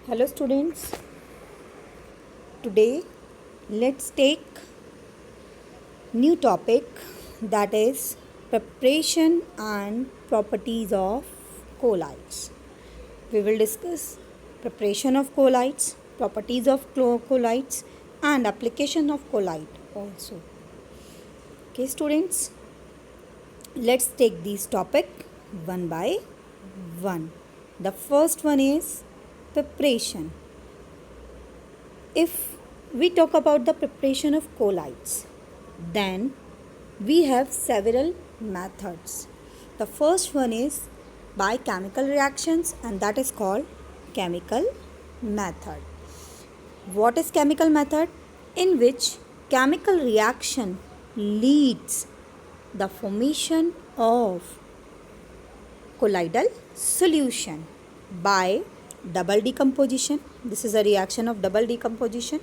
Hello students, today let's take new topic, that is preparation and properties of colloids. We will discuss preparation of colloids, properties of colloids and application of colloid also. Okay students, let's take these topic one by one. The first one is preparation. If we talk about the preparation of colloids, then we have several methods. The first one is by chemical reactions, and that is called chemical method. What is chemical method? In which chemical reaction leads the formation of colloidal solution by double decomposition. This is a reaction of double decomposition,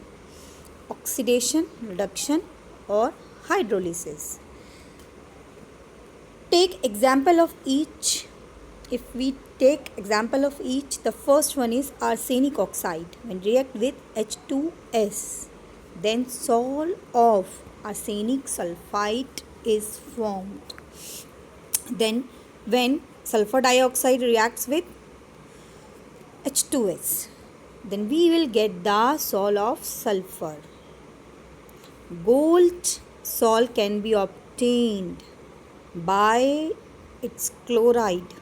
oxidation, reduction or hydrolysis. Take example of each. If we take example of each, the first one is arsenic oxide. When react with H2S, then sol of arsenic sulfite is formed. Then when sulfur dioxide reacts with H2S, then we will get the sol of sulfur. Gold sol can be obtained by its chloride,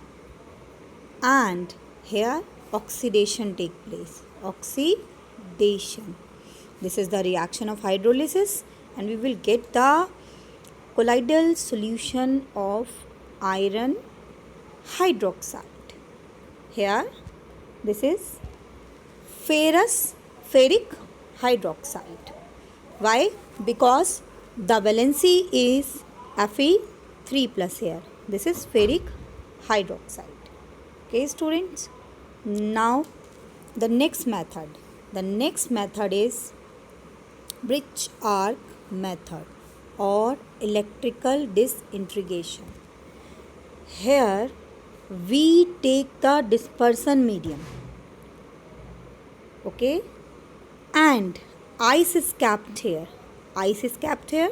and here oxidation take place. Oxidation. This is the reaction of hydrolysis, and we will get the colloidal solution of iron hydroxide. Here this is ferric hydroxide. Why? Because the valency is Fe3 plus here. This is ferric hydroxide. Okay students, now the next method. The next method is bridge arc method or electrical disintegration. Here we take the dispersion medium, okay, and ice is capped here. Ice is capped here.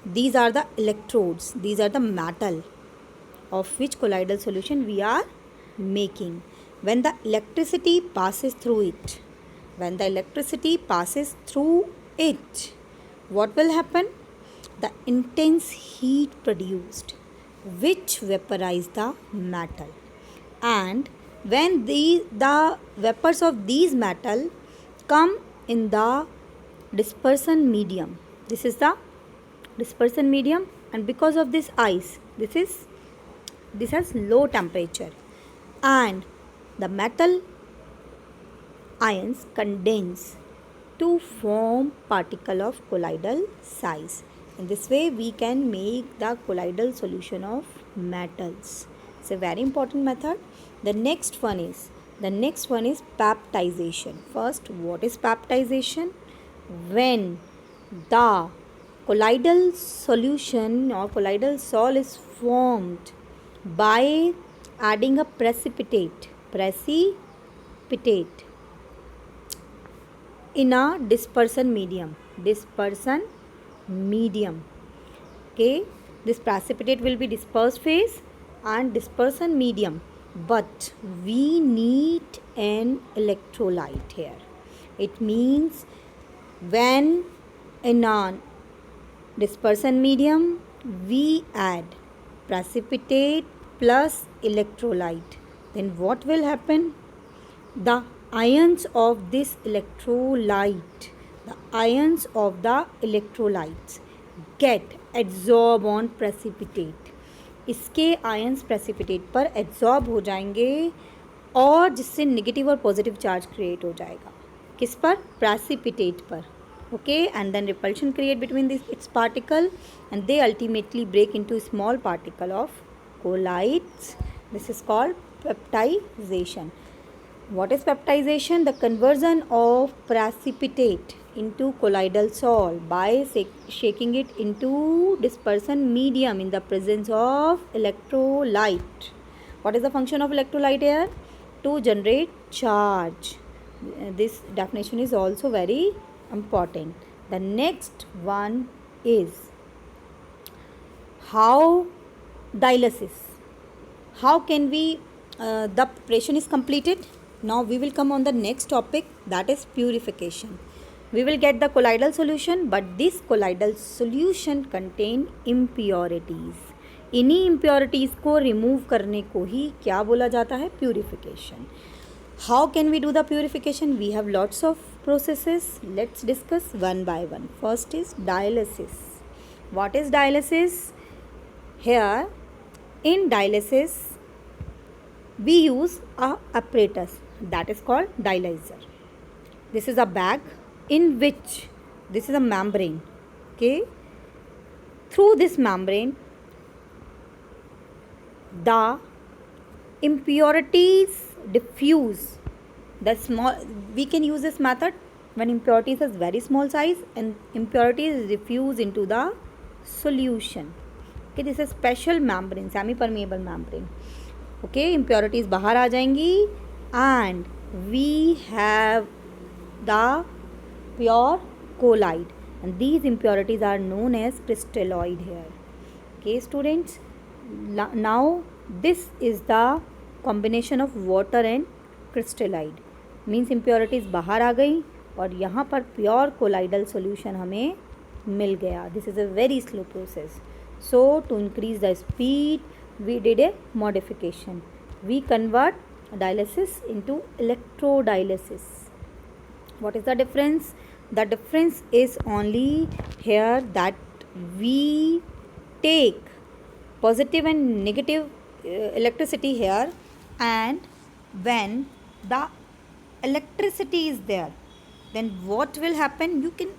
These are the electrodes. These are the metal of which colloidal solution we are making. When the electricity passes through it, what will happen? The intense heat produced, which vaporize the metal, and when the vapors of these metal come in the dispersion medium, this is the dispersion medium, and because of this ice, this has low temperature, and the metal ions condense to form particle of colloidal size. In this way we can make the colloidal solution of metals. It's a very important method. The next one is baptization. First, what is baptization? When the colloidal solution or colloidal sol is formed by adding a precipitate in a dispersion medium. Okay, this precipitate will be dispersed phase and dispersion medium, but we need an electrolyte here. It means when in a dispersion medium we add precipitate plus electrolyte, then what will happen? The ions of this electrolyte, get adsorb on precipitate. इसके ions precipitate पर absorb हो जाएंगे और जिससे negative और positive charge create हो जाएगा. किस पर? प्रेसिपिटेट पर. Okay, and then repulsion create between its particle, and they ultimately break into small particle of colloids. This is called peptization. What is peptization? The conversion of precipitate into colloidal sol by shaking it into dispersion medium in the presence of electrolyte. What is the function of electrolyte here? To generate charge. This definition is also very important. The next one is how dialysis. How can we, the preparation is completed. Now we will come on the next topic, that is purification. We will get the colloidal solution, but this colloidal solution contain impurities. इन्हीं impurities को remove करने को ही क्या बोला जाता है? Purification. How can we do the purification? We have lots of processes. Let's discuss one by one. First is dialysis. What is dialysis? Here in dialysis we use a apparatus that is called dialyzer. This is a bag in which this is a membrane. Okay, through this membrane the impurities diffuse. The small, we can use this method when impurities is very small size and impurities diffuse into the solution. Okay, this is special membrane, semi permeable membrane. Okay, impurities बाहर आ जाएंगी and we have the pure colloid, and these impurities are known as crystalloid here. Okay students, now this is the combination of water and crystalloid, means impurities बाहर आ गई और यहाँ पर pure colloidal solution हमें मिल गया. This is a very slow process. So to increase the speed we did a modification. We convert dialysis into electrodialysis. What is the difference? The difference is only here that we take positive and negative electricity here, and when the electricity is there, then what will happen? You can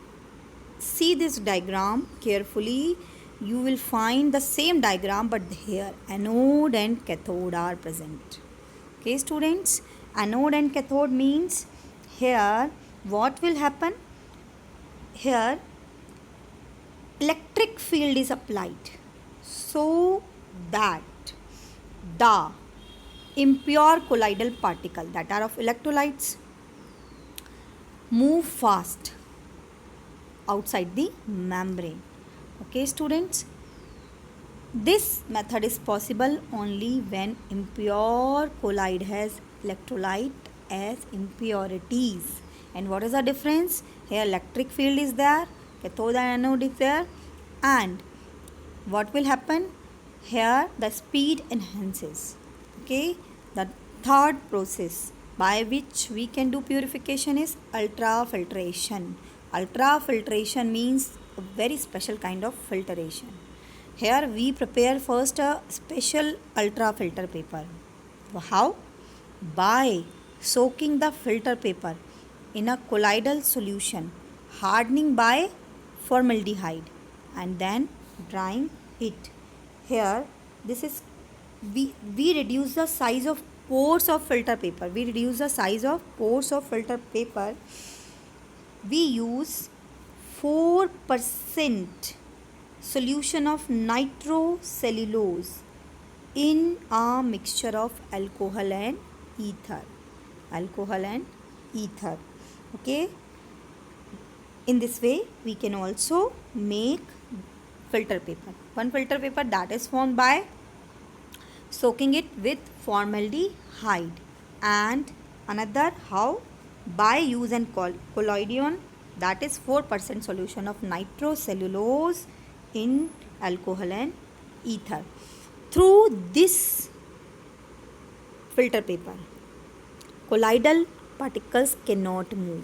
see this diagram carefully. You will find the same diagram, but here anode and cathode are present. Okay students, anode and cathode means here what will happen? Here electric field is applied so that the impure colloidal particle that are of electrolytes move fast outside the membrane. Okay students, this method is possible only when impure colloid has electrolyte as impurities. And what is the difference? Here electric field is there, cathode and anode is there, and what will happen? Here the speed enhances. Okay, the third process by which we can do purification is ultrafiltration. Ultrafiltration means a very special kind of filtration. Here we prepare first a special ultrafilter paper. How? By soaking the filter paper in a colloidal solution, hardening by formaldehyde, and then drying it. Here this is, we reduce the size of pores of filter paper. We reduce the size of pores of filter paper. We use 4% solution of nitrocellulose in a mixture of alcohol and ether. Alcohol and ether. Okay, in this way we can also make filter paper. One filter paper that is formed by soaking it with formaldehyde, and another how? By use and collodion, that is 4% solution of nitrocellulose in alcohol and ether. Through this filter paper, colloidal particles cannot move.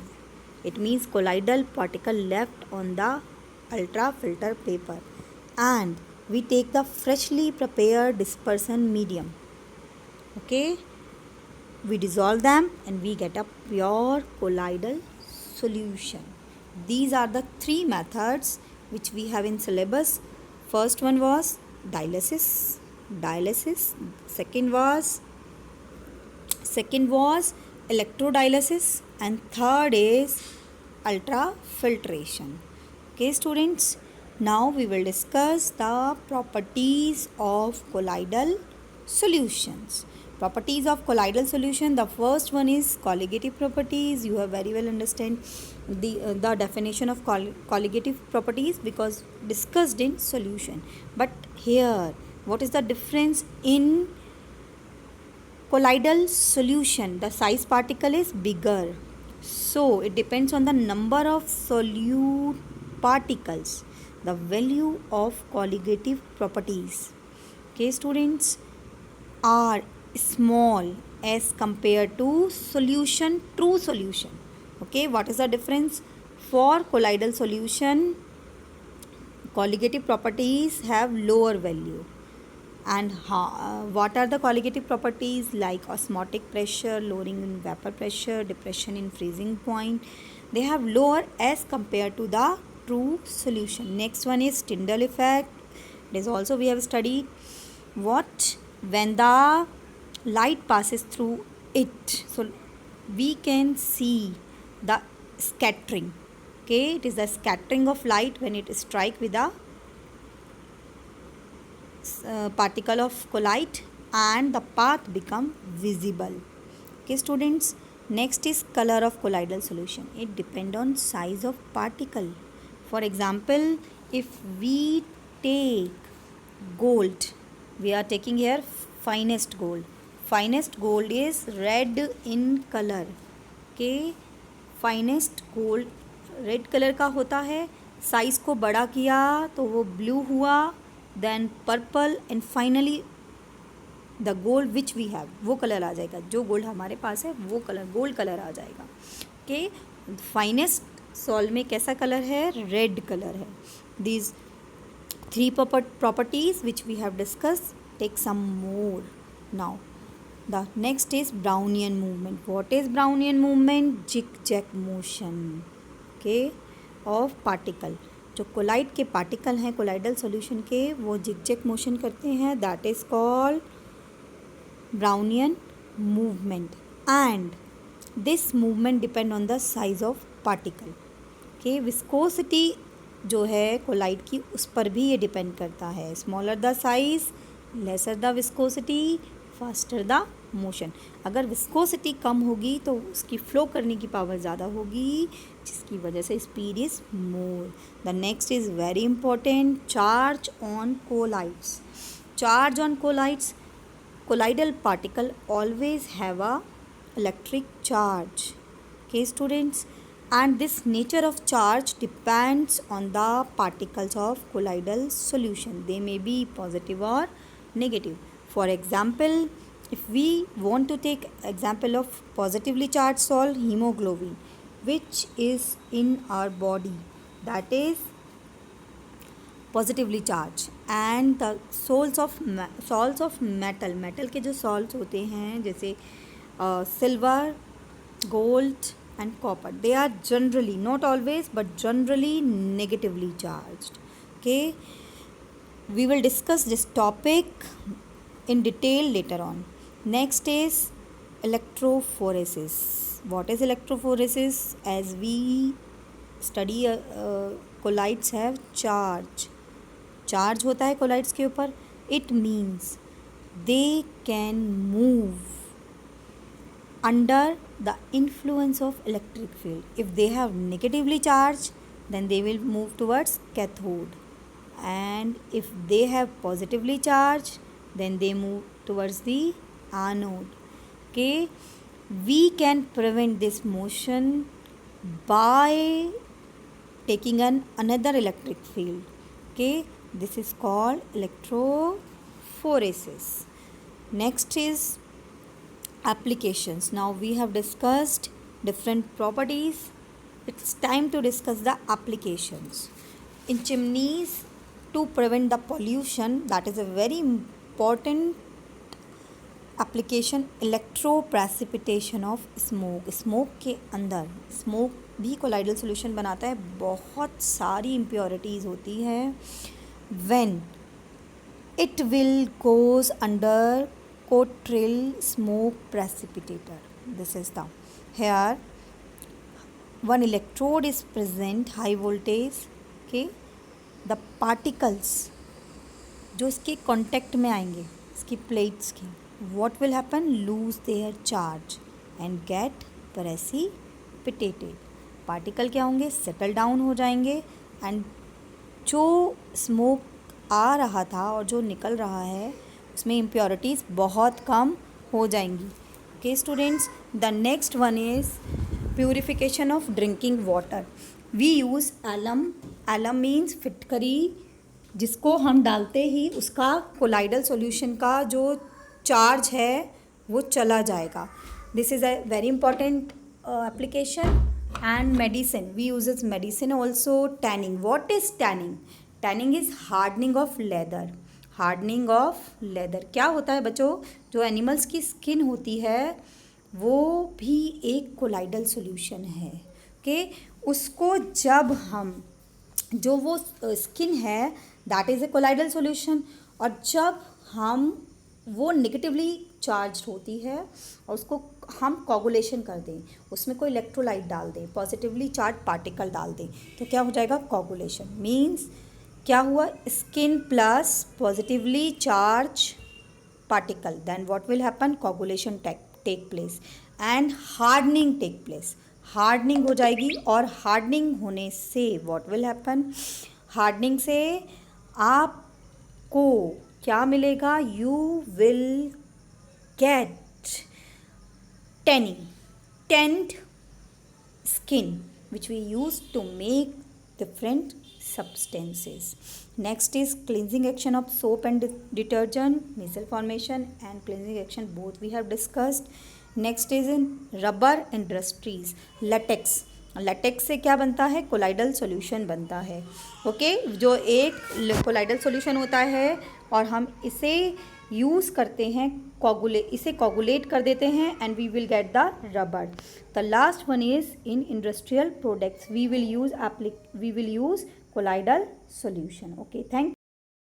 It means colloidal particle left on the ultrafilter paper, and we take the freshly prepared dispersion medium. Okay, we dissolve them and we get a pure colloidal solution. These are the three methods which we have in syllabus. First one was dialysis. Second was electrodialysis, and third is ultrafiltration. Okay students, now we will discuss the properties of colloidal solutions. properties of colloidal solution. The first one is colligative properties. You have very well understand the definition of colligative properties because discussed in solution. But here, what is the difference in colloidal solution? The size particle is bigger, so it depends on the number of solute particles, the value of colligative properties. Okay, students, are small as compared to solution, true solution. Okay, what is the difference? For colloidal solution, colligative properties have lower value. And what are the colligative properties? Like osmotic pressure, lowering in vapor pressure, depression in freezing point. They have lower as compared to the true solution. Next one is Tyndall effect. It is also we have studied. What? When the light passes through it, so we can see the scattering. Okay, it is the scattering of light when it strike with a particle of colloid and the path become visible. Okay, students, next is color of colloidal solution. It depend on size of particle. For example, if we take gold, we are taking here finest gold. Finest gold is red in color. Okay, finest gold red colour का होता है. Size को बड़ा किया तो वो blue हुआ, then purple and finally the gold which we have, वो कलर आ जाएगा. जो गोल्ड हमारे पास है वो कलर गोल्ड कलर आ जाएगा. ओके, फाइनेस्ट सॉल्ट में कैसा कलर है? रेड कलर है. These three properties which we have discussed. Take some more now. The next is Brownian movement. What is Brownian movement? Zigzag motion, okay, of particle. जो collide के particle हैं colloidal solution के, वो zigzag motion करते हैं. That is called Brownian movement and this movement depend on the size of particle. Okay, viscosity जो है collide की उस पर भी ये डिपेंड करता है. Smaller the size, lesser the viscosity, faster the motion. अगर विस्कोसिटी कम होगी तो उसकी फ्लो करने की पावर ज़्यादा होगी, जिसकी वजह से speed is more. The next is very important, charge on colloids. Charge on colloids, colloidal particle always have a electric charge. Okay, students, and this nature of charge depends on the particles of colloidal solution. They may be positive or negative. For example, if we want to take example of positively charged salt, hemoglobin, which is in our body, that is positively charge. And the salts of metal के जो salts होते हैं जैसे silver, gold and copper, they are generally, not always but generally negatively charged. Okay, we will discuss this topic in detail later on. Next is electrophoresis. What is electrophoresis? As we study, colloids have charge. Charge होता है collides के ऊपर. It means they can move under the influence of electric field. If they have negatively charge then they will move towards cathode, and if they have positively charged then they move towards the anode. Okay, we can prevent this motion by taking another electric field. Okay, this is called electrophoresis. Next is applications. Now we have discussed different properties. It's time to discuss the applications. In chimneys, to prevent the pollution, that is a very important application, electroprecipitation of smoke. Smoke के अंदर, smoke भी colloidal solution बनाता है. बहुत सारी impurities होती हैं. when it will goes under Cottrell smoke precipitator. This is the, here one electrode is present, high voltage. Okay, the particles जो इसके कांटेक्ट में आएंगे, इसकी प्लेट्स के, what will happen? Lose their charge and get precipitated. Particle क्या होंगे? Settle down हो जाएंगे एंड जो स्मोक आ रहा था और जो निकल रहा है उसमें इम्प्योरिटीज़ बहुत कम हो जाएंगी. Okay students, the next one is purification of drinking water. We use alum. Alum means फिटकरी, जिसको हम डालते ही उसका कोलाइडल सॉल्यूशन का जो चार्ज है वो चला जाएगा. This is a very important application. And medicine, we use is medicine also. Tanning. What is tanning? Tanning is hardening of leather. Hardening of leather क्या होता है बच्चों? जो एनिमल्स की स्किन होती है वो भी एक कोलाइडल सॉल्यूशन है. ओके, उसको जब हम, जो वो स्किन है that is a colloidal solution, और जब हम वो नेगेटिवली चार्ज होती है और उसको हम कोगुलेशन कर दें, उसमें कोई इलेक्ट्रोलाइट डाल दें, पॉजिटिवली चार्ज पार्टिकल डाल दें, तो क्या हो जाएगा? कोगुलेशन. मीन्स क्या हुआ? Skin plus positively charge particle, then what will happen? Coagulation take place and hardening take place. Hardening हो जाएगी और हार्डनिंग होने से व्हाट विल हैपन? हार्डनिंग से आपको क्या मिलेगा? You will get tanning. Tanned skin which we use to make different substances. Next is cleansing action of soap and detergent, micelle formation and cleansing action both we have discussed. Next is in rubber industries. latex. Latex से क्या बनता है? Colloidal solution बनता है. Okay, जो एक colloidal solution होता है और हम इसे यूज़ करते हैं, इसे कोगुलेट कर देते हैं and we will get the rubber. The last one is in industrial products. We will use colloidal solution. Okay, thank